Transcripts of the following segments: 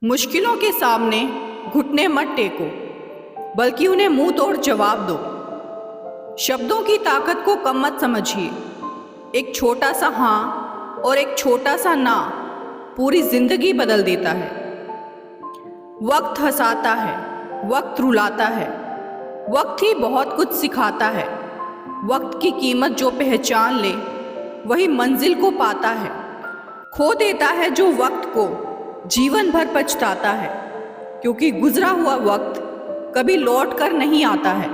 मुश्किलों के सामने घुटने मत टेको, बल्कि उन्हें मुंह तोड़ जवाब दो। शब्दों की ताकत को कम मत समझिए। एक छोटा सा हाँ और एक छोटा सा ना पूरी जिंदगी बदल देता है। वक्त हंसाता है, वक्त रुलाता है, वक्त ही बहुत कुछ सिखाता है। वक्त की कीमत जो पहचान ले वही मंजिल को पाता है। खो देता है जो वक्त को जीवन भर पछताता है, क्योंकि गुजरा हुआ वक्त कभी लौट कर नहीं आता है।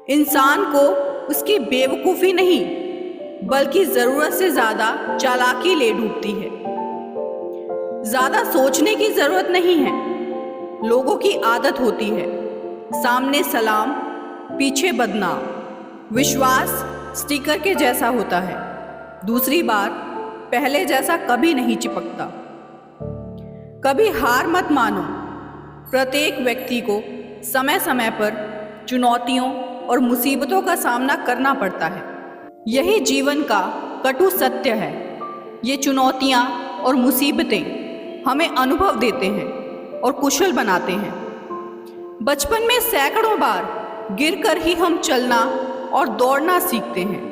इंसान को उसकी बेवकूफ़ी नहीं बल्कि ज़रूरत से ज़्यादा चालाकी ले डूबती है। ज़्यादा सोचने की ज़रूरत नहीं है, लोगों की आदत होती है। सामने सलाम, पीछे बदनाम। विश्वास स्टिकर के जैसा होता है, दूसरी बार पहले जैसा कभी नहीं चिपकता। कभी हार मत मानो। प्रत्येक व्यक्ति को समय समय पर चुनौतियों और मुसीबतों का सामना करना पड़ता है। यही जीवन का कटु सत्य है। ये चुनौतियाँ और मुसीबतें हमें अनुभव देते हैं और कुशल बनाते हैं। बचपन में सैकड़ों बार गिरकर ही हम चलना और दौड़ना सीखते हैं।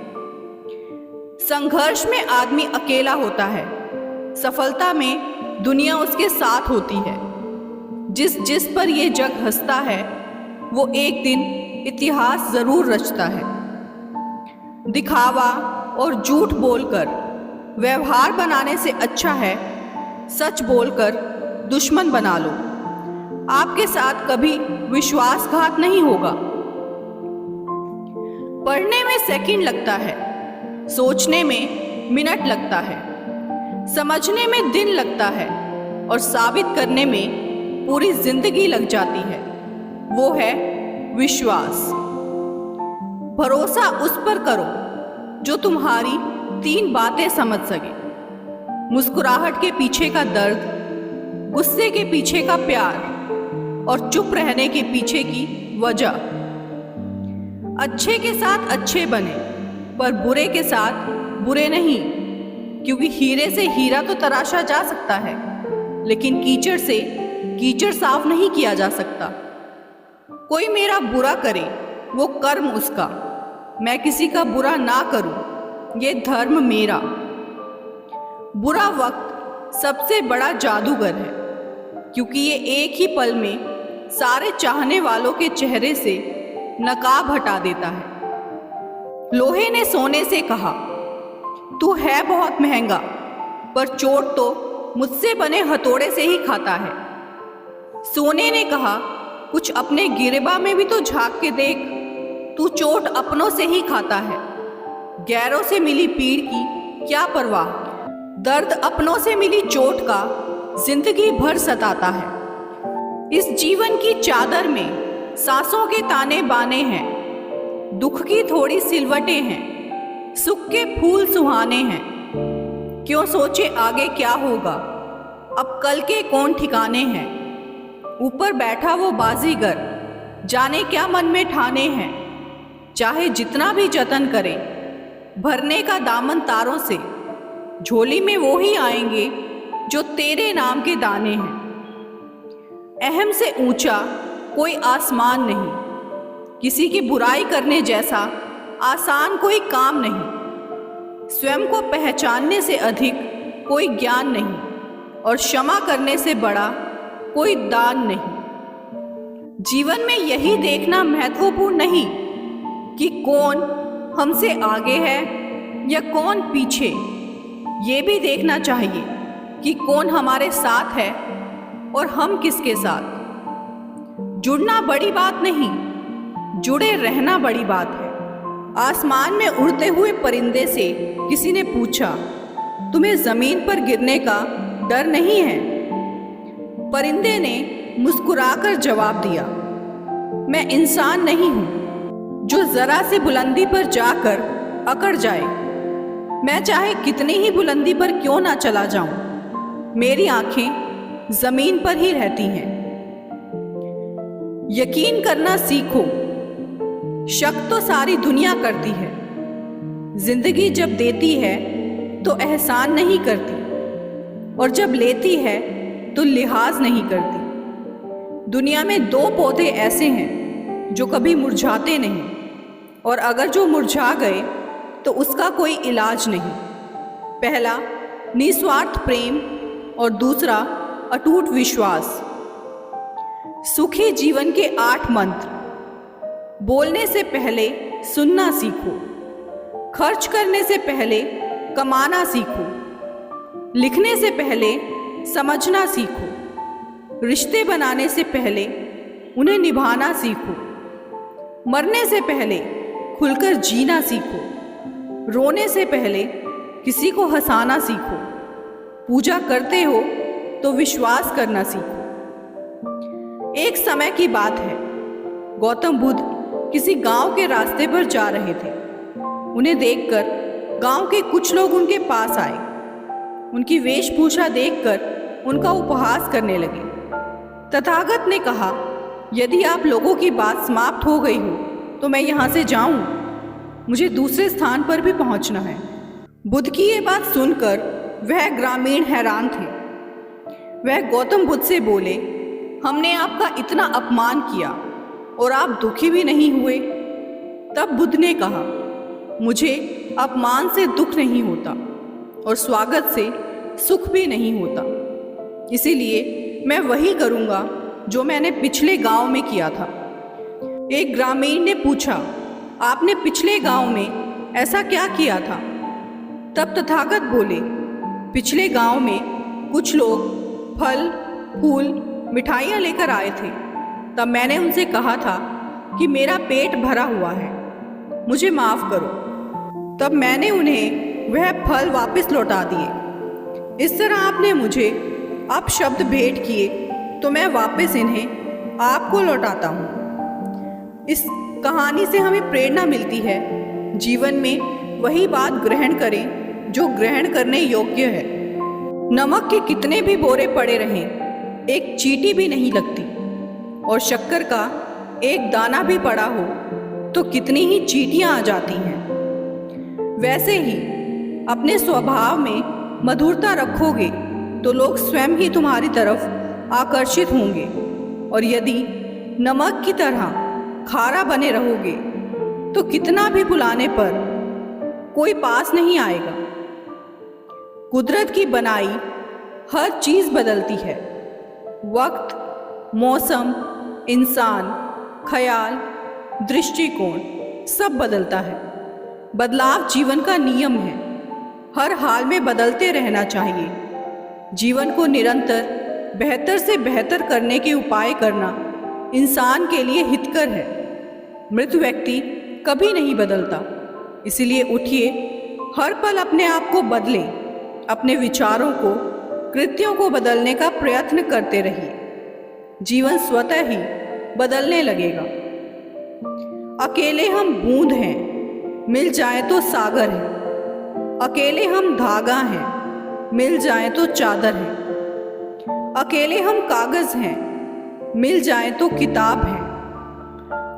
संघर्ष में आदमी अकेला होता है, सफलता में दुनिया उसके साथ होती है। जिस पर ये जग हंसता है वो एक दिन इतिहास जरूर रचता है। दिखावा और झूठ बोलकर व्यवहार बनाने से अच्छा है सच बोलकर दुश्मन बना लो। आपके साथ कभी विश्वासघात नहीं होगा। पढ़ने में सेकंड लगता है, सोचने में मिनट लगता है, समझने में दिन लगता है और साबित करने में पूरी जिंदगी लग जाती है। वो है विश्वास। भरोसा उस पर करो जो तुम्हारी 3 बातें समझ सके। मुस्कुराहट के पीछे का दर्द, गुस्से के पीछे का प्यार और चुप रहने के पीछे की वजह। अच्छे के साथ अच्छे बने, पर बुरे के साथ बुरे नहीं, क्योंकि हीरे से हीरा तो तराशा जा सकता है, लेकिन कीचड़ से कीचड़ साफ नहीं किया जा सकता। कोई मेरा बुरा करे वो कर्म उसका, मैं किसी का बुरा ना करूं ये धर्म मेरा। बुरा वक्त सबसे बड़ा जादूगर है, क्योंकि ये एक ही पल में सारे चाहने वालों के चेहरे से नकाब हटा देता है। लोहे ने सोने से कहा, तू है बहुत महंगा, पर चोट तो मुझसे बने हथौड़े से ही खाता है। सोने ने कहा, कुछ अपने गिरेबा में भी तो झांक के देख, तू चोट अपनों से ही खाता है। गैरों से मिली पीड़ की क्या परवाह, दर्द अपनों से मिली चोट का जिंदगी भर सताता है। इस जीवन की चादर में सांसों के ताने बाने हैं, दुख की थोड़ी सिलवटें हैं, सुख के फूल सुहाने हैं। क्यों सोचे आगे क्या होगा, अब कल के कौन ठिकाने हैं। ऊपर बैठा वो बाजीगर, जाने क्या मन में ठाने हैं। चाहे जितना भी जतन करे, भरने का दामन तारों से, झोली में वो ही आएंगे जो तेरे नाम के दाने हैं। अहम से ऊंचा कोई आसमान नहीं, किसी की बुराई करने जैसा आसान कोई काम नहीं। स्वयं को पहचानने से अधिक कोई ज्ञान नहीं, और क्षमा करने से बड़ा कोई दान नहीं। जीवन में यही देखना महत्वपूर्ण नहीं कि कौन हमसे आगे है या कौन पीछे, ये भी देखना चाहिए कि कौन हमारे साथ है और हम किसके साथ। जुड़ना बड़ी बात नहीं, जुड़े रहना बड़ी बात है। आसमान में उड़ते हुए परिंदे से किसी ने पूछा, तुम्हें जमीन पर गिरने का डर नहीं है? परिंदे ने मुस्कुराकर जवाब दिया, मैं इंसान नहीं हूं जो जरा सी बुलंदी पर जाकर अकड़ जाए। मैं चाहे कितनी ही बुलंदी पर क्यों ना चला जाऊं, मेरी आंखें जमीन पर ही रहती हैं। यकीन करना सीखो, शक तो सारी दुनिया करती है। जिंदगी जब देती है तो एहसान नहीं करती, और जब लेती है तो लिहाज नहीं करती। दुनिया में दो पौधे ऐसे हैं जो कभी मुरझाते नहीं, और अगर जो मुरझा गए तो उसका कोई इलाज नहीं। पहला निस्वार्थ प्रेम और दूसरा अटूट विश्वास। सुखी जीवन के 8 मंत्र। बोलने से पहले सुनना सीखो, खर्च करने से पहले कमाना सीखो, लिखने से पहले समझना सीखो, रिश्ते बनाने से पहले उन्हें निभाना सीखो, मरने से पहले खुलकर जीना सीखो, रोने से पहले किसी को हंसाना सीखो, पूजा करते हो तो विश्वास करना सीखो। एक समय की बात है, गौतम बुद्ध किसी गांव के रास्ते पर जा रहे थे। उन्हें देखकर गांव के कुछ लोग उनके पास आए। उनकी वेशभूषा देखकर उनका उपहास करने लगे। तथागत ने कहा, यदि आप लोगों की बात समाप्त हो गई हो तो मैं यहाँ से जाऊँ, मुझे दूसरे स्थान पर भी पहुँचना है। बुद्ध की ये बात सुनकर वह ग्रामीण हैरान थे। वह गौतम बुद्ध से बोले, हमने आपका इतना अपमान किया और आप दुखी भी नहीं हुए। तब बुद्ध ने कहा, मुझे अपमान से दुख नहीं होता और स्वागत से सुख भी नहीं होता, इसीलिए मैं वही करूँगा जो मैंने पिछले गांव में किया था। एक ग्रामीण ने पूछा, आपने पिछले गांव में ऐसा क्या किया था? तब तथागत बोले, पिछले गांव में कुछ लोग फल, फूल, मिठाइयाँ लेकर आए थे। तब मैंने उनसे कहा था कि मेरा पेट भरा हुआ है, मुझे माफ़ करो। तब मैंने उन्हें वह फल वापस लौटा दिए। इस तरह आपने मुझे अपशब्द भेंट किए तो मैं वापस इन्हें आपको लौटाता हूँ। इस कहानी से हमें प्रेरणा मिलती है, जीवन में वही बात ग्रहण करें जो ग्रहण करने योग्य है। नमक के कितने भी बोरे पड़े रहें, एक चींटी भी नहीं लगती, और शक्कर का एक दाना भी पड़ा हो तो कितनी ही चींटियाँ आ जाती हैं। वैसे ही अपने स्वभाव में मधुरता रखोगे तो लोग स्वयं ही तुम्हारी तरफ आकर्षित होंगे, और यदि नमक की तरह खारा बने रहोगे तो कितना भी बुलाने पर कोई पास नहीं आएगा। कुदरत की बनाई हर चीज़ बदलती है, वक्त, मौसम, इंसान, ख्याल, दृष्टिकोण सब बदलता है। बदलाव जीवन का नियम है, हर हाल में बदलते रहना चाहिए। जीवन को निरंतर बेहतर से बेहतर करने के उपाय करना इंसान के लिए हितकर है। मृत व्यक्ति कभी नहीं बदलता, इसलिए उठिए, हर पल अपने आप को बदलें, अपने विचारों को, कृत्यों को बदलने का प्रयत्न करते रहिए। जीवन स्वतः ही बदलने लगेगा। अकेले हम बूंद हैं, मिल जाए तो सागर है। अकेले हम धागा हैं, मिल जाए तो चादर है। अकेले हम कागज हैं, मिल जाए तो किताब है।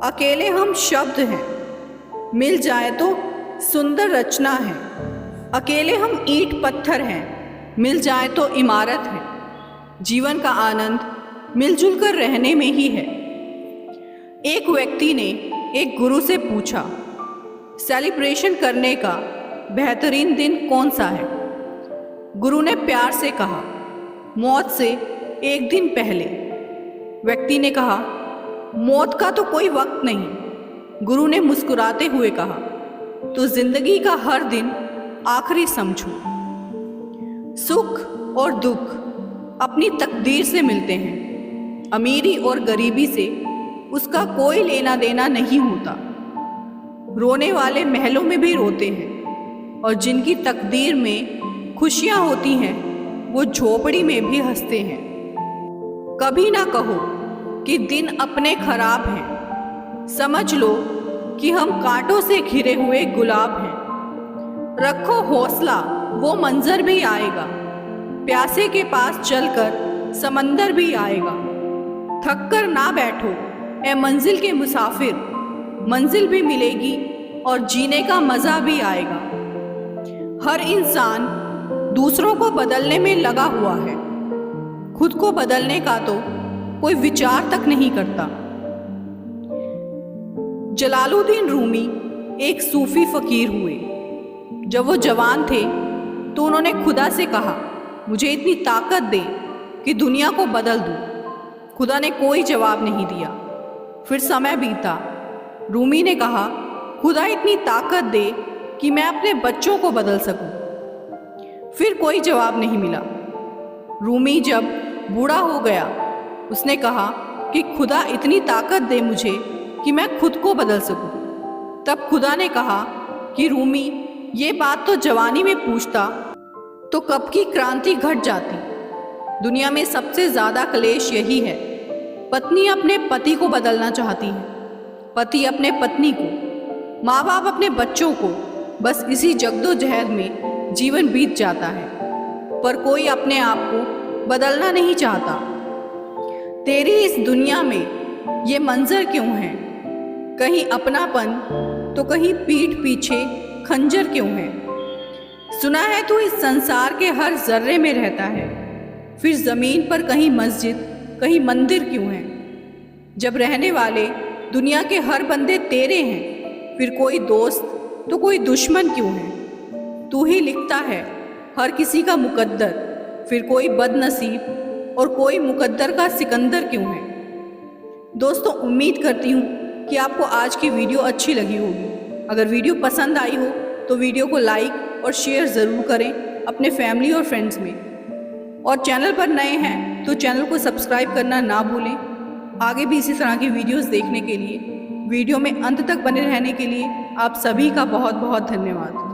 अकेले हम शब्द हैं, मिल जाए तो सुंदर रचना है। अकेले हम ईंट पत्थर हैं, मिल जाए तो इमारत है। जीवन का आनंद मिलजुल कर रहने में ही है। एक व्यक्ति ने एक गुरु से पूछा, सेलिब्रेशन करने का बेहतरीन दिन कौन सा है? गुरु ने प्यार से कहा, मौत से एक दिन पहले। व्यक्ति ने कहा, मौत का तो कोई वक्त नहीं। गुरु ने मुस्कुराते हुए कहा, तो जिंदगी का हर दिन आखिरी समझो। सुख और दुख अपनी तकदीर से मिलते हैं। अमीरी और गरीबी से उसका कोई लेना देना नहीं होता। रोने वाले महलों में भी रोते हैं, और जिनकी तकदीर में खुशियां होती हैं वो झोपड़ी में भी हंसते हैं। कभी ना कहो कि दिन अपने खराब हैं, समझ लो कि हम कांटों से घिरे हुए गुलाब हैं। रखो हौसला, वो मंजर भी आएगा। प्यासे के पास चलकर समंदर भी आएगा। थक कर ना बैठो ए मंजिल के मुसाफिर, मंजिल भी मिलेगी और जीने का मज़ा भी आएगा। हर इंसान दूसरों को बदलने में लगा हुआ है, खुद खुद को बदलने का तो कोई विचार तक नहीं करता। जलालुद्दीन रूमी एक सूफी फकीर हुए। जब वो जवान थे तो उन्होंने खुदा से कहा, मुझे इतनी ताकत दे कि दुनिया को बदल दूं। खुदा ने कोई जवाब नहीं दिया। फिर समय बीता। रूमी ने कहा, खुदा इतनी ताकत दे कि मैं अपने बच्चों को बदल सकूं। फिर कोई जवाब नहीं मिला। रूमी जब बूढ़ा हो गया, उसने कहा कि खुदा इतनी ताकत दे मुझे कि मैं खुद को बदल सकूं। तब खुदा ने कहा कि रूमी, ये बात तो जवानी में पूछता तो कब की क्रांति घट जाती। दुनिया में सबसे ज़्यादा क्लेश यही है। पत्नी अपने पति को बदलना चाहती है, पति अपने पत्नी को, माँ बाप अपने बच्चों को। बस इसी जद्दोजहद में जीवन बीत जाता है, पर कोई अपने आप को बदलना नहीं चाहता। तेरी इस दुनिया में ये मंजर क्यों है? कहीं अपनापन तो कहीं पीठ पीछे खंजर क्यों है? सुना है तू इस संसार के हर जर्रे में रहता है, फिर ज़मीन पर कहीं मस्जिद कहीं मंदिर क्यों है? जब रहने वाले दुनिया के हर बंदे तेरे हैं, फिर कोई दोस्त तो कोई दुश्मन क्यों है? तू ही लिखता है हर किसी का मुकद्दर, फिर कोई बदनसीब और कोई मुकद्दर का सिकंदर क्यों है? दोस्तों, उम्मीद करती हूँ कि आपको आज की वीडियो अच्छी लगी होगी। अगर वीडियो पसंद आई हो तो वीडियो को लाइक और शेयर ज़रूर करें अपने फैमिली और फ्रेंड्स में। और चैनल पर नए हैं तो चैनल को सब्सक्राइब करना ना भूलें। आगे भी इसी तरह की वीडियोस देखने के लिए, वीडियो में अंत तक बने रहने के लिए आप सभी का बहुत बहुत धन्यवाद।